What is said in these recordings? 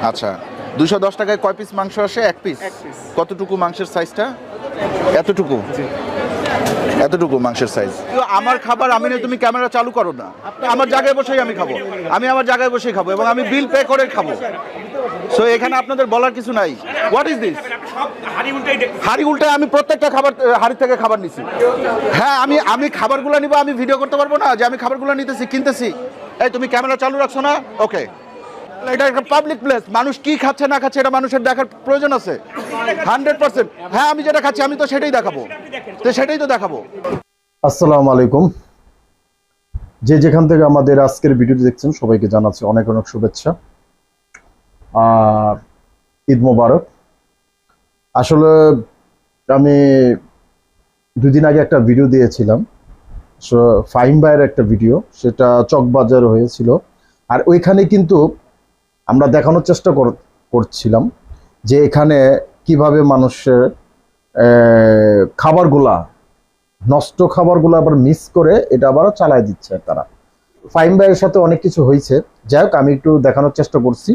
আচ্ছা 210 টাকায় কয় পিস মাংস আসে? এক পিস। কতটুকু মাংসের সাইজটা? এতটুকু। এতটুকু মাংসের সাইজ। আমার খাবার আমি না, তুমি ক্যামেরা চালু করো না। আমার জায়গায় বসেই আমি খাবো, আমি আমার জায়গায় বসেই খাবো এবং আমি বিল পে করে খাবো। সো এখানে আপনাদের বলার কিছু নাই। What is this? হাড়ি উল্টায় আমি প্রত্যেকটা খাবার হাড়ি থেকে খাবার নিছি। হ্যাঁ, আমি খাবারগুলো নিব, আমি ভিডিও করতে পারবো না যে আমি খাবারগুলো নিতেছি, কিনতেছি। এই তুমি ক্যামেরা চালু রাখছো না? ওকে, এটা একটা পাবলিক প্লেস, মানুষ কি খাচ্ছে না খাচ্ছে এটা মানুষের দেখার প্রয়োজন আছে 100%। হ্যাঁ, আমি যেটা খাচ্ছি আমি তো সেটাই দেখাবো, তো সেটাই তো দেখাবো। আসসালামু আলাইকুম, যে যেখান থেকে আমাদের আজকের ভিডিওটি দেখছেন সবাইকে জানাচ্ছি অনেক অনেক শুভেচ্ছা আর ঈদ মোবারক। আসলে আমি 2 দিন আগে একটা ভিডিও দিয়েছিলাম, ফাহিম ভাইয়ের একটা ভিডিও, সেটা চকবাজার হয়েছিল। আর ওইখানে কিন্তু আমরা দেখানোর চেষ্টা করছিলাম যে এখানে কিভাবে মানুষের খাবারগুলা, নষ্ট খাবারগুলো আবার মিস করে এটা আবার চালায় দিচ্ছে তারা। ফাহিম ভাইয়ের সাথে অনেক কিছু হয়েছে, যাই হোক আমি একটু দেখানোর চেষ্টা করছি।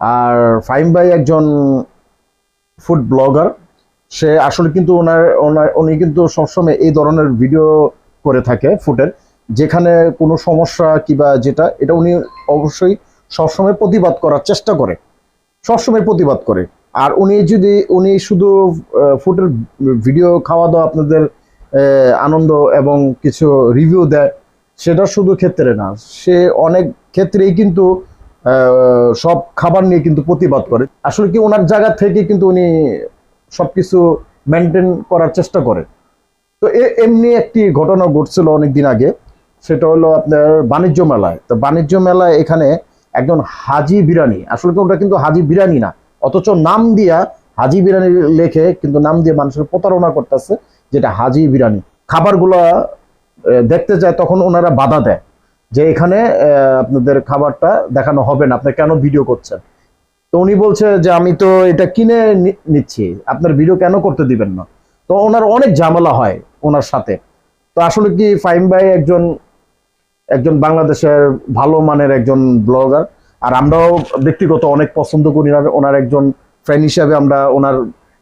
আর ফাহিম ভাই একজন ফুড ব্লগার, সে আসলে কিন্তু উনি কিন্তু সবসময় এই ধরনের ভিডিও করে থাকে ফুডের, যেখানে কোনো সমস্যা কিংবা যেটা এটা উনি অবশ্যই সবসময় প্রতিবাদ করার চেষ্টা করে, সবসময় প্রতিবাদ করে। আর উনি শুধু ফুডের ভিডিও খাওয়া দাওয়া আপনাদের আনন্দ এবং কিছু রিভিউ দেয়, সেটা শুধু ক্ষেত্রে না, সে অনেক ক্ষেত্রেই কিন্তু সব খাবার নিয়ে কিন্তু প্রতিবাদ করে। আসলে কি ওনার জায়গা থেকে কিন্তু উনি সবকিছু মেনটেন করার চেষ্টা করে। তো এমনি একটি ঘটনা ঘটছিল অনেকদিন আগে, সেটা হলো আপনার বাণিজ্য মেলায়। তো বাণিজ্য মেলায় এখানে একজন হাজি বিরিয়ানি, আসলে ওটা কিন্তু হাজি বিরিয়ানি না, অথচ নাম দিয়া হাজি বিরিয়ানি লেখে কিন্তু নাম দিয়ে মানুষের প্রতারণা করতেছে যেটা হাজি বিরিয়ানি। খাবারগুলা দেখতে যায় তখন ওনারা বাধা দেয় যে এখানে আপনাদের খাবারটা দেখানো হবে না, আপনি কেন ভিডিও করছেন? তো উনি বলছে যে আমি তো এটা কিনে নিচ্ছি, আপনার ভিডিও কেন করতে দিবেন না? তো ওনার অনেক ঝামেলা হয় ওনার সাথে। তো আসলে কি ফাহিম ভাই একজন বাংলাদেশের ভালো মানের একজন ব্লগার, আর আমরাও ব্যক্তিগত অনেক পছন্দ করি ওনার একজন ফ্রেন্ড হিসাবে। আমরা ওনার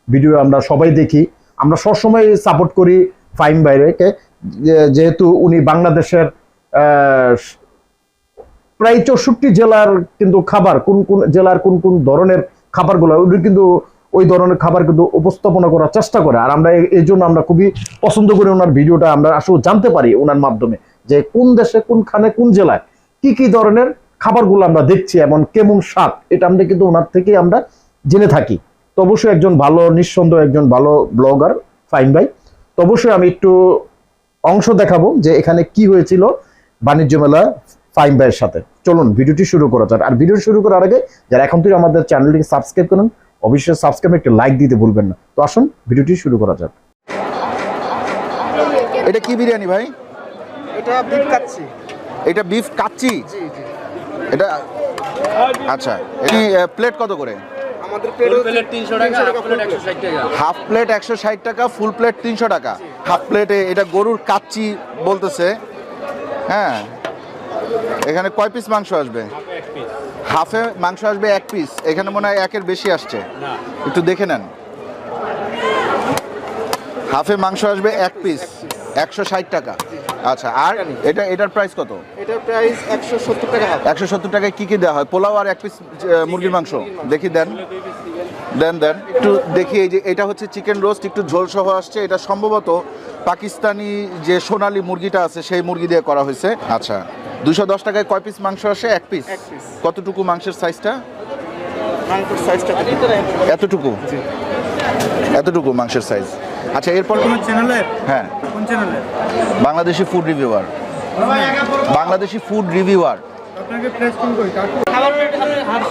ভিডিও আমরা সবাই দেখি, আমরা সবসময় সাপোর্ট করি ফাহিম ভাইকে, যেহেতু উনি বাংলাদেশের প্রায় 64 জেলার কিন্তু খাবার, কোন কোন জেলার কোন কোন ধরনের খাবারগুলো উনি কিন্তু ওই ধরনের খাবার কিন্তু উপস্থাপনা করার চেষ্টা করে। আর আমরা এই জন্য আমরা খুবই পছন্দ করি ওনার ভিডিওটা, আমরা আসলে জানতে পারি ওনার মাধ্যমে যে কোন দেশে কোনখানে কোন জেলায় কি কি ধরনের খাবারগুলো আমরা দেখছি এবং কেমন স্বাদ, এটা আমরা কিন্তু ওনার থেকেই আমরা জেনে থাকি। তো অবশ্যই একজন ভালো, নিঃসন্দেহ একজন ভালো ব্লগার ফাহিম ভাই। তো অবশ্যই আমি একটু অংশ দেখাবো যে এখানে কি হয়েছিল বাণিজ্য মেলা ফাহিম ভাইয়ের সাথে। চলুন ভিডিওটি শুরু করা যাক। আর ভিডিও শুরু করার আগে যারা এখন থেকে আমাদের চ্যানেলটিকে সাবস্ক্রাইব করুন, অবশ্যই সাবস্ক্রাইব একটা লাইক দিতে ভুলবেন না। তো আসুন ভিডিওটি শুরু করা যাক। এটা কি বিরিয়ানি ভাই? এটা বিফ কাচ্চি। এটা বিফ কাচ্চি? জি জি। এটা আচ্ছা, এই প্লেট কত করে? আমাদের প্লেট 300 টাকা, হাফ প্লেট 160 টাকা। হাফ প্লেট 160 টাকা, ফুল প্লেট 300 টাকা। হাফ প্লেটে এটা গরুর কাচ্চি বলতেছে। হ্যাঁ, এখানে কয় পিস মাংস আসবে? হাফে মাংস আসবে 1 পিস। এখানে মনে হয় 1-এর বেশি আসছে, একটু দেখে নেন। হাফে মাংস আসবে 1 পিস 160 টাকা। আচ্ছা, আর এটার প্রাইস কত? এটার প্রাইস 170 টাকা। 170 টাকায় কি কি দেওয়া হয়? পোলাও আর 1 পিস মুরগির মাংস। দেখি দেন একটু দেখি। এই যে এটা হচ্ছে চিকেন রোস্ট, একটু ঝোল সহ আসছে। এটা সম্ভবত পাকিস্তানি যে সোনালী মুরগিটা আছে সেই মুরগি দিয়ে করা হয়েছে। আচ্ছা, 210 টাকায় কয় পিস মাংস আসে? 1 পিস। কতটুকু মাংসের সাইজটা? মাংসের সাইজটা এতটুকু। এতটুকু মাংসের সাইজ। আচ্ছা, এরপর কোন চ্যানেলে? হ্যাঁ, কোন চ্যানেলে? Bangladeshi food reviewer. Bangladeshi food reviewer. আপনাকে প্রেস কোন করি? খাবার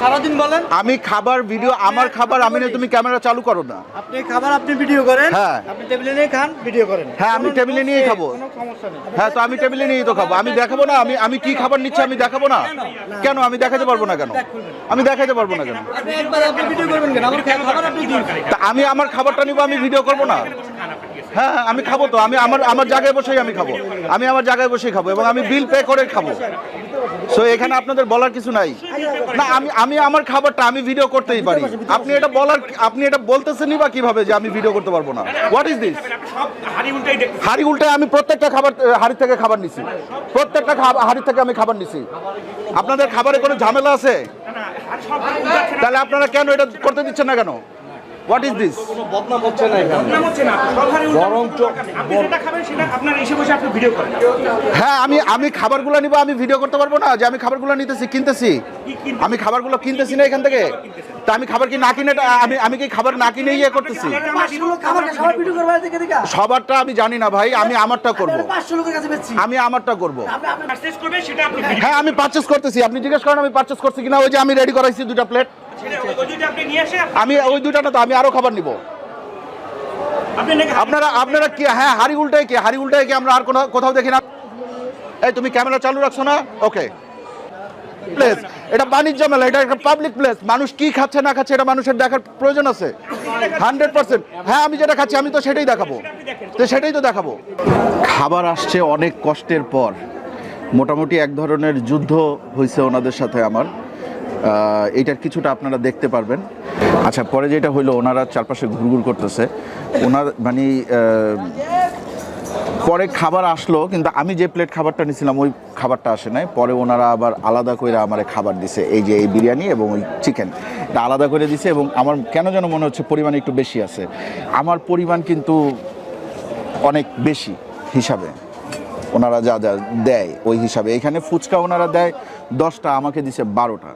সারা দিন বলেন। আমি খাবার ভিডিও, আমার খাবার আমি না, তুমি ক্যামেরা চালু করো না। আপনি খাবার আপনি ভিডিও করেন। হ্যাঁ, আপনি টেবিলে নিয়ে খান, ভিডিও করেন। হ্যাঁ, আমি টেবিলে নিয়েই খাবো। কোনো সমস্যা নেই। হ্যাঁ, তো আমি টেবিলে নিয়েই তো খাবো। আমি দেখাবো না আমি কি খাবার নিচ্ছি? আমি দেখাবো না কেন? আমি দেখাতে পারবো না কেন? আমি দেখাতে পারবো না কেন? আপনি একবার আপনি ভিডিও করবেন কেন? আমার খাবার আপনি দিন। তা আমি আমার খাবারটা নিব, আমি ভিডিও করবো না? হ্যাঁ, আমি খাবো তো। আমি আমার জায়গায় বসেই আমি খাবো, আমি আমার জায়গায় বসেই খাবো এবং আমি বিল পে করে খাবো। সো এখানে আপনাদের বলার কিছু নাই না। আমি আমার খাবারটা আমি ভিডিও করতেই পারি। আপনি এটা বলতেছেনই বা কিভাবে যে আমি ভিডিও করতে পারবো না? What is this? হাড়ি উল্টায় আমি প্রত্যেকটা খাবার হাড়ি থেকে খাবার নিছি, প্রত্যেকটা হাড়ি থেকে আমি খাবার নিছি। আপনাদের খাবারে কোনো ঝামেলা আছে? তাহলে আপনারা কেন এটা করতে দিচ্ছেন না কেন? What is this? বদনাম হচ্ছে না এখানে, বরঞ্চ আপনি যেটা খাবেন সেটা আপনার এসে বসে আপনি ভিডিও করেন। হ্যাঁ, আমি খাবারগুলো নিব, আমি ভিডিও করতে পারবো না যে আমি খাবারগুলো নিতেছি, কিনতেছি? আমি খাবারগুলো কিনতেছি না এখান থেকে। তা আমি খাবার কি না কিনে আমি কি খাবার না কিনে ইয়ে করতেছি? সবারটা আমি জানি না ভাই, আমি আমারটা করব, আমি আমারটা করব। হ্যাঁ, আমি পারচেজ করতেছি, আপনি জিজ্ঞেস করেন আমি পারচেজ করছি কিনা। ওই যে আমি রেডি করাইছি 2টা প্লেট, আমি ওই 2টা না তো আমি আরো খাবার নিব। আপনারা কি হ্যাঁ হাড়ি উল্টায় কি আমরা আর কোথাও দেখি না? এই তুমি ক্যামেরা চালু রাখছো না? ওকে, প্লেস এটা বাণিজ্য মেলা, এটা একটা পাবলিক প্লেস। মানুষ কি খাচ্ছে না খাচ্ছে এটা মানুষের দেখার প্রয়োজন আছে 100%। হ্যাঁ, আমি যেটা খাচ্ছি আমি তো সেটাই দেখাবো, খাবার আসছে অনেক কষ্টের পর। মোটামুটি এক ধরনের যুদ্ধ হয়েছে ওনাদের সাথে আমার, এইটার কিছুটা আপনারা দেখতে পারবেন। আচ্ছা, পরে যেটা হইলো, ওনারা চারপাশে ঘুরঘুর করতেছে। মানে পরে খাবার আসলো, কিন্তু আমি যে প্লেট খাবারটা নিয়েছিলাম ওই খাবারটা আসে নাই। পরে ওনারা আবার আলাদা করে আমার খাবার দিছে, এই যে এই বিরিয়ানি এবং ওই চিকেন, এটা আলাদা করে দিছে। এবং আমার কেন যেন মনে হচ্ছে পরিমাণ একটু বেশি আছে। আমার পরিমাণ কিন্তু অনেক বেশি হিসাবে, ওনারা যা যা দেয় ওই হিসাবে। এখানে ফুচকা ওনারা দেয় 10টা, আমাকে দিছে 12টা।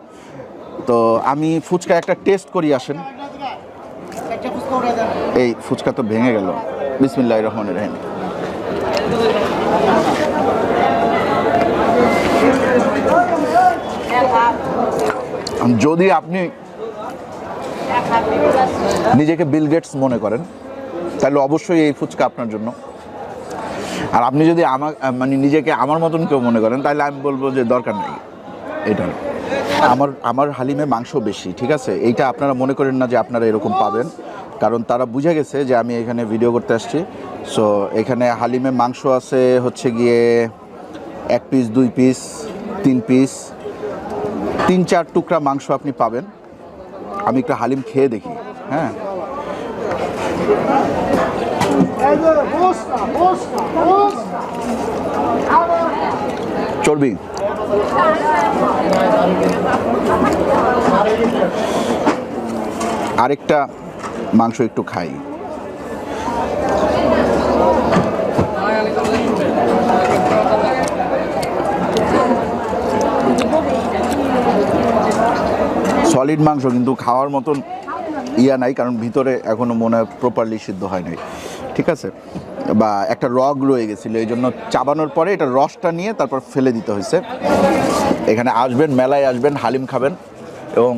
তো আমি ফুচকা একটা টেস্ট করি, আসেন। এই ফুচকা তো ভেঙে গেল। বিসমিল্লাহির রহমানির রহিম। যদি আপনি নিজেকে বিল গেটস মনে করেন তাহলে অবশ্যই এই ফুচকা আপনার জন্য। আর আপনি যদি মানে নিজেকে আমার মতন কেউ মনে করেন তাহলে আমি বলবো যে দরকার নেই এটা। আমার হালিমে মাংস বেশি, ঠিক আছে? এইটা আপনারা মনে করেন না যে আপনারা এরকম পাবেন, কারণ তারা বুঝে গেছে যে আমি এখানে ভিডিও করতে আসছি। সো এখানে হালিমে মাংস আছে হচ্ছে গিয়ে 1 পিস, 2 পিস, 3 পিস, 3-4 টুকরা মাংস আপনি পাবেন। আমি একটা হালিম খেয়ে দেখি। হ্যাঁ, চর্বি আরেকটা মাংস একটু খাই। সলিড মাংস, কিন্তু খাওয়ার মতন ইয়া নাই, কারণ ভিতরে এখনো মনে হয় প্রপারলি সিদ্ধ হয় নাই, ঠিক আছে? বা একটা রগ রয়ে গেছিলো, এই জন্য চাবানোর পরে এটা রসটা নিয়ে তারপর ফেলে দিতে হয়েছে। এখানে আসবেন, মেলায় আসবেন, হালিম খাবেন এবং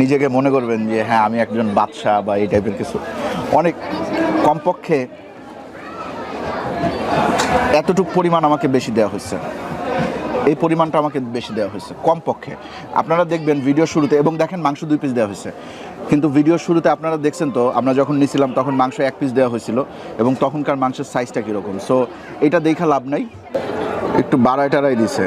নিজেকে মনে করবেন যে হ্যাঁ আমি একজন বাদশা বা এই টাইপের কিছু। অনেক কমপক্ষে এতটুকু পরিমাণ আমাকে বেশি দেওয়া হয়েছে, এই পরিমাণটা আমাকে বেশি দেওয়া হয়েছে কমপক্ষে। আপনারা দেখবেন ভিডিও শুরুতে, এবং দেখেন মাংস 2 পিস দেওয়া হয়েছে, কিন্তু ভিডিও শুরুতে আপনারা দেখছেন তো আমরা যখন নিয়েছিলাম তখন মাংস 1 পিস দেওয়া হয়েছিল, এবং তখনকার মাংসের সাইজটা কীরকম। সো এটা দেখা লাভ নাই, একটু বাড়াই টাড়াই দিছে।